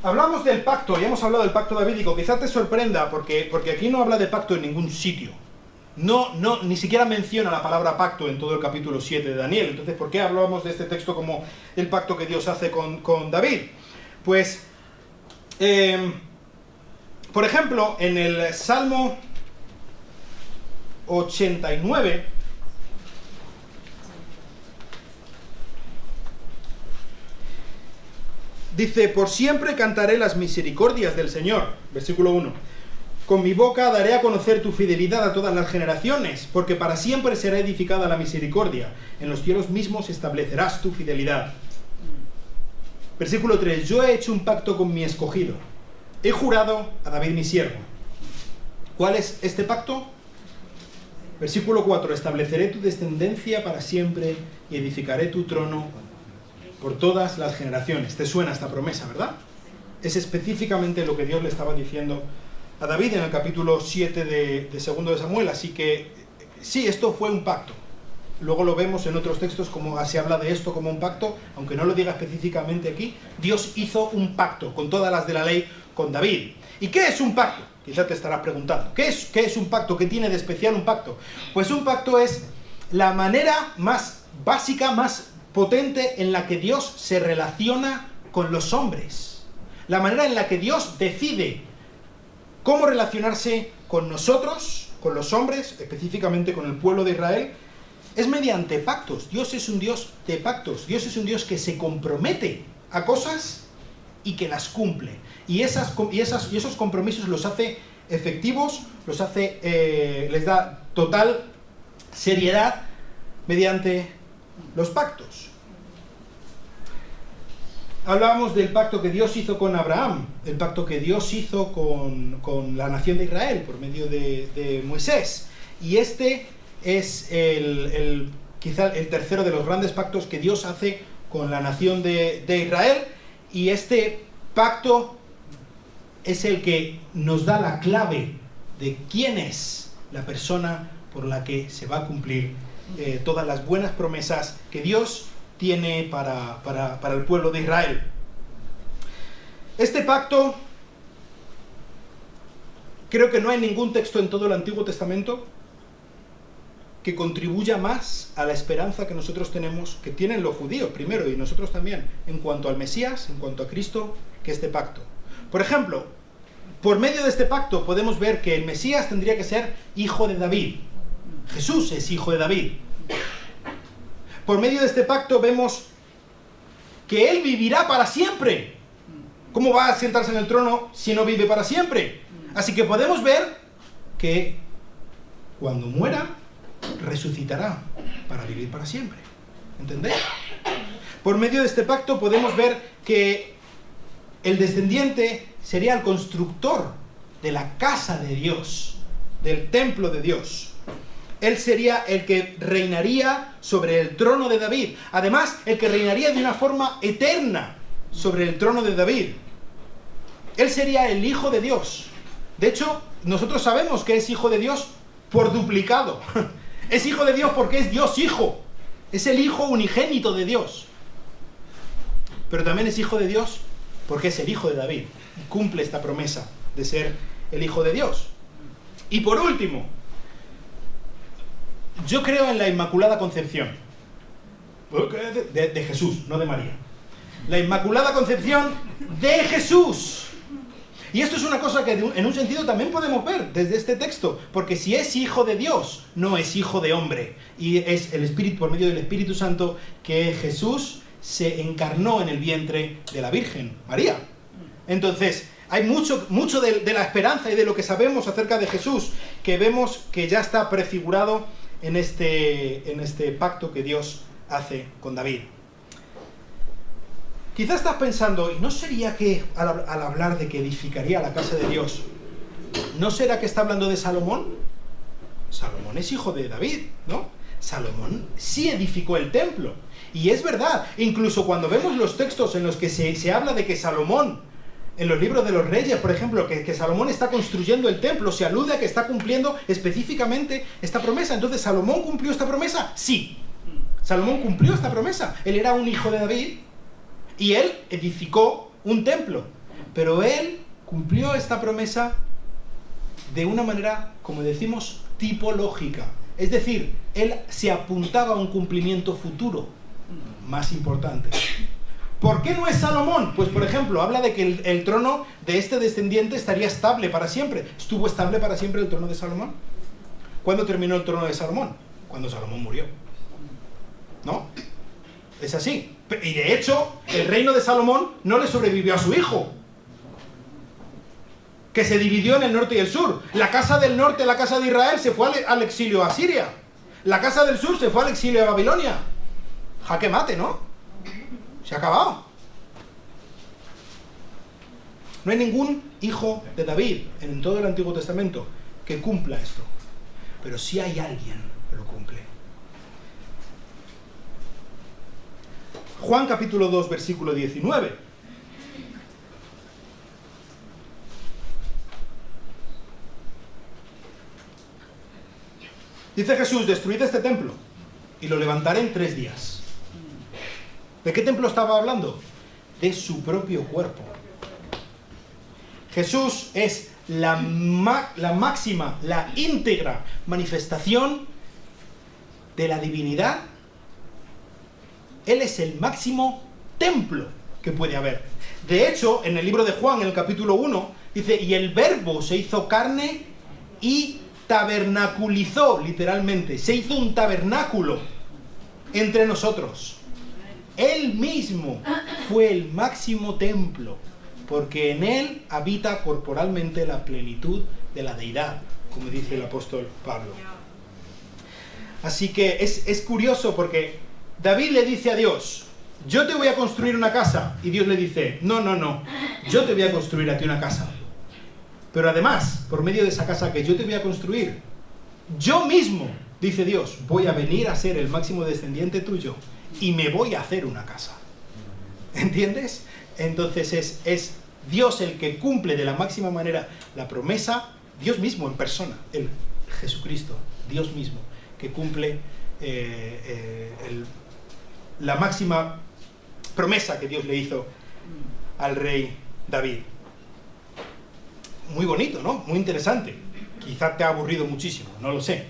Hablamos del pacto, y hemos hablado del pacto davídico. Quizá te sorprenda, porque aquí no habla de pacto en ningún sitio. Ni siquiera menciona la palabra pacto en todo el capítulo 7 de Daniel. Entonces, ¿por qué hablamos de este texto como el pacto que Dios hace con David? Pues, por ejemplo, en el Salmo 89... dice: por siempre cantaré las misericordias del Señor. Versículo 1. Con mi boca daré a conocer tu fidelidad a todas las generaciones, porque para siempre será edificada la misericordia. En los cielos mismos establecerás tu fidelidad. Versículo 3. Yo he hecho un pacto con mi escogido. He jurado a David mi siervo. ¿Cuál es este pacto? Versículo 4. Estableceré tu descendencia para siempre y edificaré tu trono por todas las generaciones. ¿Te suena esta promesa, verdad? Es específicamente lo que Dios le estaba diciendo a David en el capítulo 7 de 2 de Samuel. Así que, sí, esto fue un pacto. Luego lo vemos en otros textos como se habla de esto como un pacto, aunque no lo diga específicamente aquí. Dios hizo un pacto con todas las de la ley con David. ¿Y qué es un pacto? Quizá te estarás preguntando. ¿Qué es un pacto? ¿Qué tiene de especial un pacto? Pues un pacto es la manera más básica, más potente en la que Dios se relaciona con los hombres. La manera en la que Dios decide cómo relacionarse con nosotros, con los hombres, específicamente con el pueblo de Israel, es mediante pactos. Dios es un Dios de pactos. Dios es un Dios que se compromete a cosas y que las cumple. Y esos compromisos los hace efectivos, les da total seriedad mediante los pactos. Hablábamos del pacto que Dios hizo con Abraham, el pacto que Dios hizo con la nación de Israel por medio de Moisés. Y este es quizá el tercero de los grandes pactos que Dios hace con la nación de Israel. Y este pacto es el que nos da la clave de quién es la persona por la que se va a cumplir todas las buenas promesas que Dios tiene para el pueblo de Israel. Este pacto, creo que no hay ningún texto en todo el Antiguo Testamento que contribuya más a la esperanza que nosotros tenemos, que tienen los judíos primero y nosotros también, en cuanto al Mesías, en cuanto a Cristo, que este pacto. Por ejemplo, por medio de este pacto podemos ver que el Mesías tendría que ser hijo de David. Jesús es hijo de David. Por medio de este pacto vemos que Él vivirá para siempre. ¿Cómo va a sentarse en el trono si no vive para siempre? Así que podemos ver que cuando muera, resucitará para vivir para siempre. ¿Entendéis? Por medio de este pacto podemos ver que el descendiente sería el constructor de la casa de Dios. del templo de Dios. Él sería el que reinaría sobre el trono de David. Además, el que reinaría de una forma eterna sobre el trono de David. Él sería el Hijo de Dios. De hecho, nosotros sabemos que es Hijo de Dios por duplicado. Es Hijo de Dios porque es Dios Hijo. Es el Hijo unigénito de Dios. Pero también es Hijo de Dios porque es el Hijo de David. Y cumple esta promesa de ser el Hijo de Dios. Y por último, yo creo en la Inmaculada Concepción. De Jesús, no de María. La Inmaculada Concepción de Jesús. Y esto es una cosa que en un sentido también podemos ver desde este texto. Porque si es hijo de Dios, no es hijo de hombre. Y es el Espíritu, por medio del Espíritu Santo, que Jesús se encarnó en el vientre de la Virgen María. Entonces, hay mucho de la esperanza y de lo que sabemos acerca de Jesús, que vemos que ya está prefigurado en este pacto que Dios hace con David. Quizás estás pensando, ¿y no sería que al hablar de que edificaría la casa de Dios, no será que está hablando de Salomón? Salomón es hijo de David, ¿no? Salomón sí edificó el templo. Y es verdad, incluso cuando vemos los textos en los que se habla de que Salomón, en los libros de los reyes, por ejemplo, que Salomón está construyendo el templo, se alude a que está cumpliendo específicamente esta promesa. Entonces, ¿Salomón cumplió esta promesa? Sí. Salomón cumplió esta promesa. Él era un hijo de David y él edificó un templo. Pero él cumplió esta promesa de una manera, como decimos, tipológica. Es decir, él se apuntaba a un cumplimiento futuro más importante. ¿Por qué no es Salomón? Pues, por ejemplo, habla de que el trono de este descendiente estaría estable para siempre. ¿Estuvo estable para siempre el trono de Salomón? ¿Cuándo terminó el trono de Salomón? Cuando Salomón murió. ¿No? Es así. Y de hecho, el reino de Salomón no le sobrevivió a su hijo, que se dividió en el norte y el sur. La casa del norte, la casa de Israel, se fue al exilio a Siria. La casa del sur se fue al exilio a Babilonia. Jaque mate, ¿no? Se ha acabado. No hay ningún hijo de David en todo el Antiguo Testamento que cumpla esto. Pero sí hay alguien que lo cumple. Juan capítulo 2, versículo 19. Dice Jesús: destruid este templo y lo levantaré en 3 días. ¿De qué templo estaba hablando? De su propio cuerpo. Jesús es la máxima, la íntegra manifestación de la divinidad. Él es el máximo templo que puede haber. De hecho, en el libro de Juan, en el capítulo 1, dice: y el Verbo se hizo carne y tabernaculizó, literalmente, se hizo un tabernáculo entre nosotros. Él mismo fue el máximo templo, porque en él habita corporalmente la plenitud de la deidad, como dice el apóstol Pablo. Así que es curioso porque David le dice a Dios: yo te voy a construir una casa. Y Dios le dice: no, yo te voy a construir a ti una casa. Pero además, por medio de esa casa que yo te voy a construir, yo mismo, dice Dios, voy a venir a ser el máximo descendiente tuyo y me voy a hacer una casa. ¿Entiendes? Entonces es Dios el que cumple de la máxima manera la promesa, Dios mismo en persona, el Jesucristo, Dios mismo, que cumple la máxima promesa que Dios le hizo al rey David. Muy bonito, ¿no? Muy interesante. Quizá te ha aburrido muchísimo, no lo sé.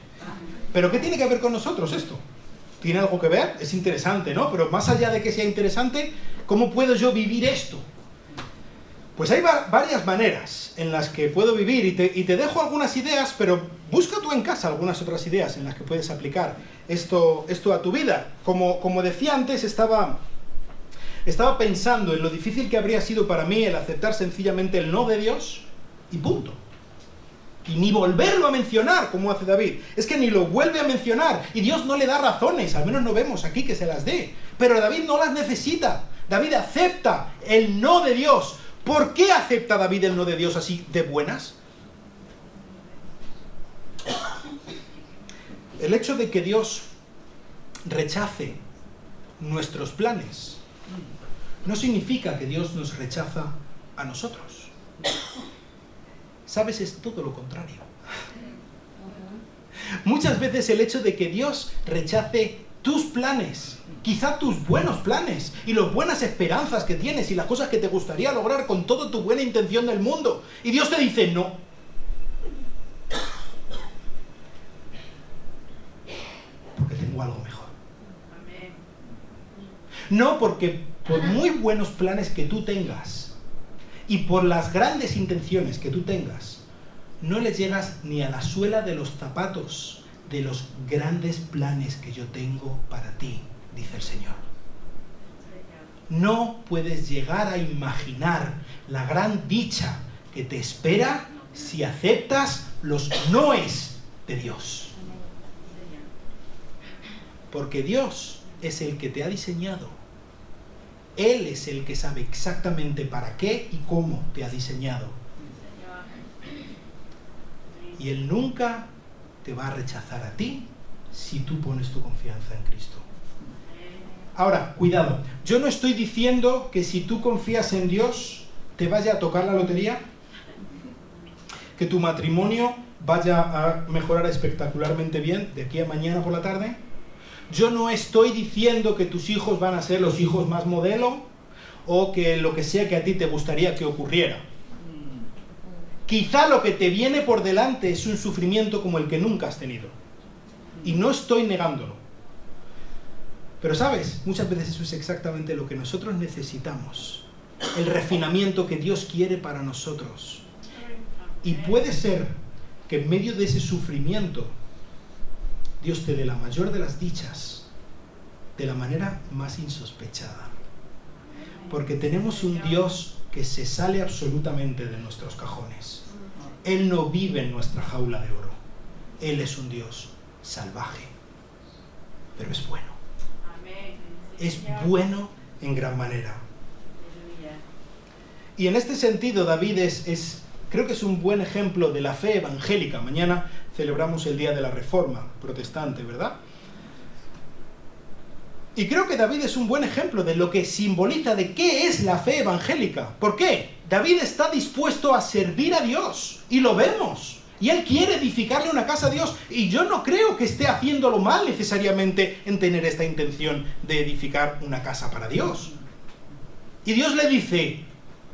Pero ¿qué tiene que ver con nosotros esto? ¿Tiene algo que ver? Es interesante, ¿no? Pero más allá de que sea interesante, ¿cómo puedo yo vivir esto? Pues hay varias maneras en las que puedo vivir y te dejo algunas ideas, pero busca tú en casa algunas otras ideas en las que puedes aplicar esto a tu vida. Como decía antes, estaba pensando en lo difícil que habría sido para mí el aceptar sencillamente el no de Dios y punto. Y ni volverlo a mencionar como hace David. Es que ni lo vuelve a mencionar y Dios no le da razones, al menos no vemos aquí que se las dé. Pero David no las necesita. David acepta el no de Dios. ¿Por qué acepta David el no de Dios así de buenas? El hecho de que Dios rechace nuestros planes no significa que Dios nos rechaza a nosotros. ¿Sabes? Es todo lo contrario. Muchas veces el hecho de que Dios rechace tus planes, quizá tus buenos planes y las buenas esperanzas que tienes y las cosas que te gustaría lograr con toda tu buena intención del mundo, y Dios te dice no. Porque tengo algo mejor. No porque por muy buenos planes que tú tengas y por las grandes intenciones que tú tengas, no le llegas ni a la suela de los zapatos de los grandes planes que yo tengo para ti, dice el Señor. No puedes llegar a imaginar la gran dicha que te espera si aceptas los noes de Dios. Porque Dios es el que te ha diseñado. Él es el que sabe exactamente para qué y cómo te ha diseñado. Y Él nunca te va a rechazar a ti si tú pones tu confianza en Cristo. Ahora, cuidado, yo no estoy diciendo que si tú confías en Dios te vaya a tocar la lotería, que tu matrimonio vaya a mejorar espectacularmente bien de aquí a mañana por la tarde. Yo no estoy diciendo que tus hijos van a ser los hijos más modelo o que lo que sea que a ti te gustaría que ocurriera. Quizá lo que te viene por delante es un sufrimiento como el que nunca has tenido. Y no estoy negándolo. Pero sabes, muchas veces eso es exactamente lo que nosotros necesitamos. El refinamiento que Dios quiere para nosotros. Y puede ser que en medio de ese sufrimiento Dios te dé la mayor de las dichas de la manera más insospechada. Porque tenemos un Dios que se sale absolutamente de nuestros cajones. Él no vive en nuestra jaula de oro. Él es un Dios salvaje, pero es bueno. Es bueno en gran manera. Y en este sentido David creo que es un buen ejemplo de la fe evangélica. Mañana celebramos el Día de la Reforma Protestante, ¿verdad? Y creo que David es un buen ejemplo de lo que simboliza de qué es la fe evangélica. ¿Por qué? David está dispuesto a servir a Dios, y lo vemos. Y él quiere edificarle una casa a Dios, y yo no creo que esté haciéndolo mal necesariamente en tener esta intención de edificar una casa para Dios. Y Dios le dice,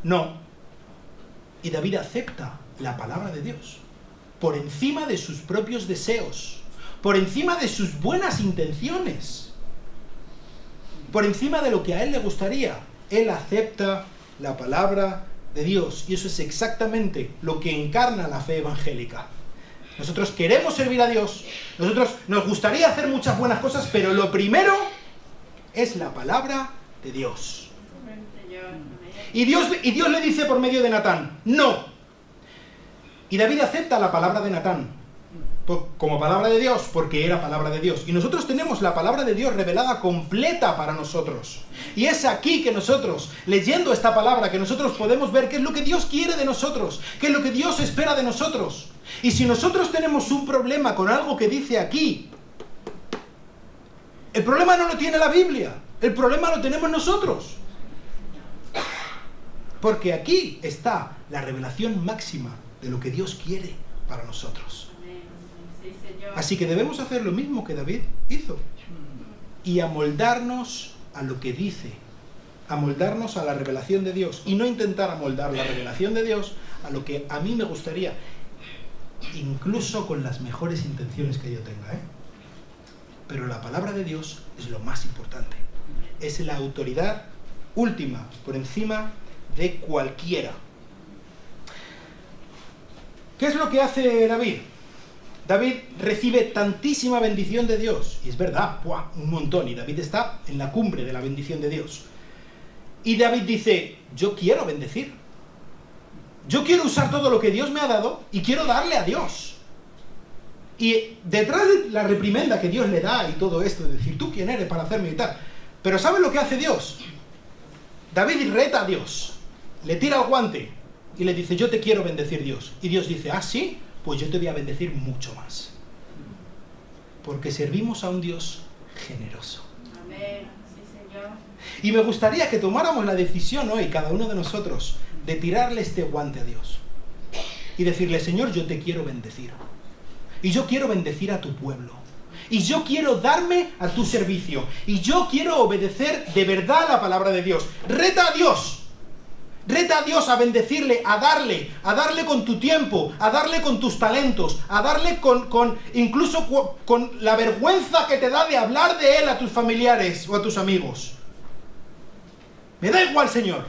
no. Y David acepta la palabra de Dios, por encima de sus propios deseos, por encima de sus buenas intenciones, por encima de lo que a él le gustaría. Él acepta la palabra de Dios, y eso es exactamente lo que encarna la fe evangélica. Nosotros queremos servir a Dios, nosotros nos gustaría hacer muchas buenas cosas, pero lo primero es la palabra de Dios. Y Dios le dice por medio de Natán, no. Y David acepta la palabra de Natán como palabra de Dios, porque era palabra de Dios. Y nosotros tenemos la palabra de Dios revelada completa para nosotros. Y es aquí que nosotros, leyendo esta palabra, que nosotros podemos ver qué es lo que Dios quiere de nosotros, qué es lo que Dios espera de nosotros. Y si nosotros tenemos un problema con algo que dice aquí, el problema no lo tiene la Biblia, el problema lo tenemos nosotros. Porque aquí está la revelación máxima de lo que Dios quiere para nosotros. Así que debemos hacer lo mismo que David hizo. Y amoldarnos a lo que dice. Amoldarnos a la revelación de Dios. Y no intentar amoldar la revelación de Dios a lo que a mí me gustaría. Incluso con las mejores intenciones que yo tenga, ¿eh? Pero la palabra de Dios es lo más importante. Es la autoridad última, por encima de cualquiera. ¿Qué es lo que hace David? David recibe tantísima bendición de Dios, y es verdad, un montón, y David está en la cumbre de la bendición de Dios. Y David dice, yo quiero bendecir. Yo quiero usar todo lo que Dios me ha dado y quiero darle a Dios. Y detrás de la reprimenda que Dios le da y todo esto, de decir, ¿tú quién eres para hacerme y tal? Pero ¿sabes lo que hace Dios? David reta a Dios, le tira el guante y le dice, yo te quiero bendecir, Dios. Y Dios dice, ¿ah, sí? Pues yo te voy a bendecir mucho más. Porque servimos a un Dios generoso. Amén. Sí, Señor. Y me gustaría que tomáramos la decisión hoy, cada uno de nosotros, de tirarle este guante a Dios. Y decirle, Señor, yo te quiero bendecir. Y yo quiero bendecir a tu pueblo. Y yo quiero darme a tu servicio. Y yo quiero obedecer de verdad la palabra de Dios. Reta a Dios. Reta a Dios a bendecirle, a darle con tu tiempo, a darle con tus talentos, a darle incluso con la vergüenza que te da de hablar de Él a tus familiares o a tus amigos. Me da igual, Señor.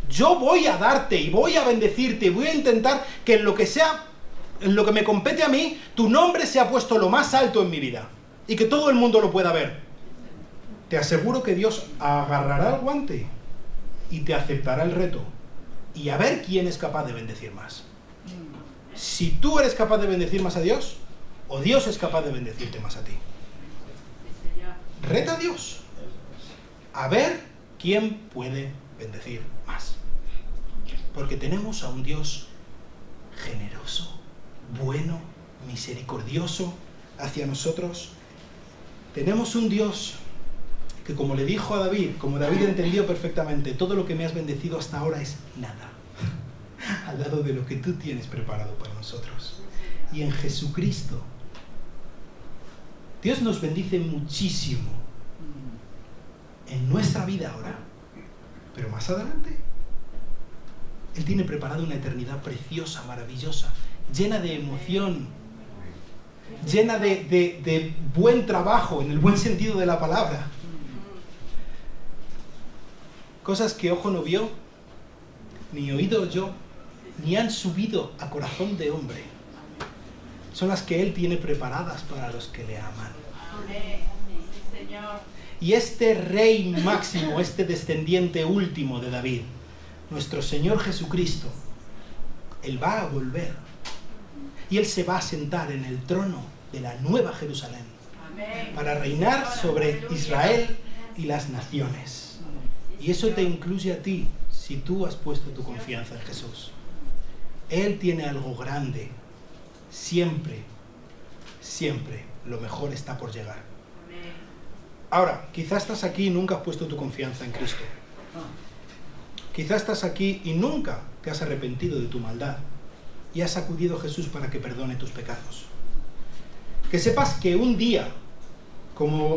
Yo voy a darte y voy a bendecirte y voy a intentar que en lo que me compete a mí, tu nombre sea puesto lo más alto en mi vida y que todo el mundo lo pueda ver. Te aseguro que Dios agarrará el guante y te aceptará el reto y a ver quién es capaz de bendecir más. Si tú eres capaz de bendecir más a Dios, o Dios es capaz de bendecirte más a ti. Reta a Dios a ver quién puede bendecir más. Porque tenemos a un Dios generoso, bueno, misericordioso hacia nosotros. Tenemos un Dios que, como le dijo a David, como David entendió perfectamente, todo lo que me has bendecido hasta ahora es nada al lado de lo que tú tienes preparado para nosotros. Y en Jesucristo Dios nos bendice muchísimo en nuestra vida ahora, pero más adelante Él tiene preparada una eternidad preciosa, maravillosa, llena de emoción, llena de buen trabajo, en el buen sentido de la palabra. Cosas que ojo no vio, ni oído oyó, ni han subido a corazón de hombre. Son las que Él tiene preparadas para los que le aman. Amén. Señor. Y este Rey máximo, este descendiente último de David, nuestro Señor Jesucristo, Él va a volver. Y Él se va a sentar en el trono de la Nueva Jerusalén. Amén. Para reinar sobre Israel y las naciones. Y eso te incluye a ti, si tú has puesto tu confianza en Jesús. Él tiene algo grande. Siempre, siempre, lo mejor está por llegar. Ahora, quizás estás aquí y nunca has puesto tu confianza en Cristo. Quizás estás aquí y nunca te has arrepentido de tu maldad y has acudido a Jesús para que perdone tus pecados. Que sepas que un día,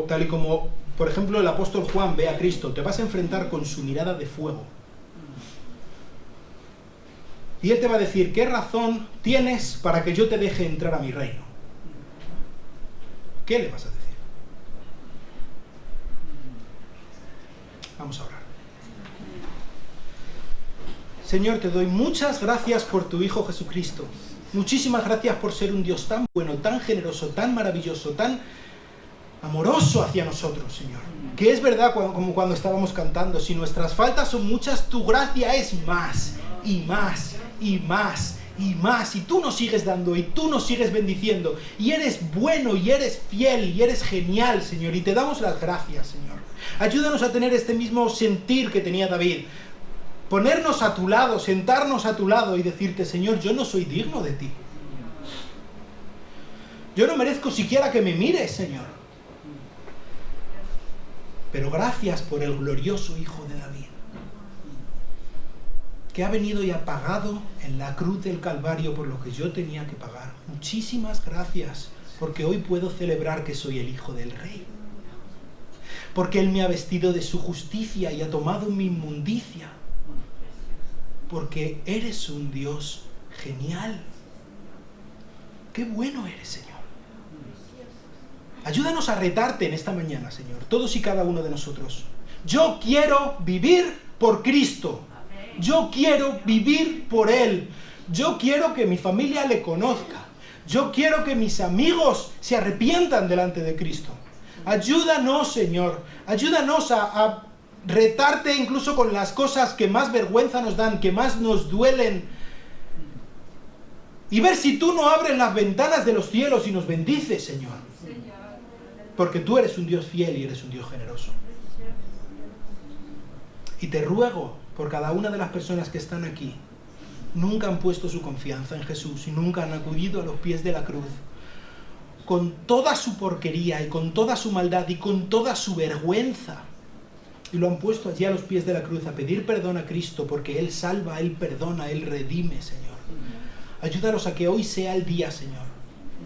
tal y como, por ejemplo, el apóstol Juan ve a Cristo, te vas a enfrentar con su mirada de fuego. Y Él te va a decir, ¿qué razón tienes para que yo te deje entrar a mi reino? ¿Qué le vas a decir? Vamos a orar. Señor, te doy muchas gracias por tu Hijo Jesucristo. Muchísimas gracias por ser un Dios tan bueno, tan generoso, tan maravilloso, tan amoroso hacia nosotros, Señor. Que es verdad, como cuando estábamos cantando, si nuestras faltas son muchas, tu gracia es más, y más, y más, y más. Y tú nos sigues dando, y tú nos sigues bendiciendo. Y eres bueno, y eres fiel, y eres genial, Señor. Y te damos las gracias, Señor. Ayúdanos a tener este mismo sentir que tenía David. Ponernos a tu lado, sentarnos a tu lado y decirte, Señor, yo no soy digno de ti. Yo no merezco siquiera que me mires, Señor. Pero gracias por el glorioso Hijo de David, que ha venido y ha pagado en la cruz del Calvario por lo que yo tenía que pagar. Muchísimas gracias, porque hoy puedo celebrar que soy el Hijo del Rey. Porque Él me ha vestido de su justicia y ha tomado mi inmundicia. Porque eres un Dios genial. ¡Qué bueno eres, Señor! Ayúdanos a retarte en esta mañana, Señor, todos y cada uno de nosotros. Yo quiero vivir por Cristo. Yo quiero vivir por Él. Yo quiero que mi familia le conozca. Yo quiero que mis amigos se arrepientan delante de Cristo. Ayúdanos, Señor. Ayúdanos a retarte incluso con las cosas que más vergüenza nos dan, que más nos duelen. Y ver si tú no abres las ventanas de los cielos y nos bendices, Señor. Porque tú eres un Dios fiel y eres un Dios generoso. Y te ruego por cada una de las personas que están aquí, nunca han puesto su confianza en Jesús y nunca han acudido a los pies de la cruz con toda su porquería y con toda su maldad y con toda su vergüenza. Y lo han puesto allí a los pies de la cruz a pedir perdón a Cristo, porque Él salva, Él perdona, Él redime, Señor. Ayúdalos a que hoy sea el día, Señor.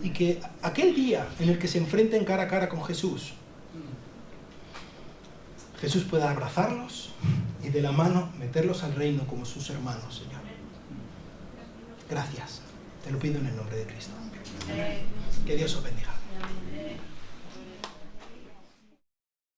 Y que aquel día en el que se enfrenten cara a cara con Jesús, Jesús pueda abrazarlos y de la mano meterlos al reino como sus hermanos, Señor. Gracias. Te lo pido en el nombre de Cristo. Que Dios os bendiga.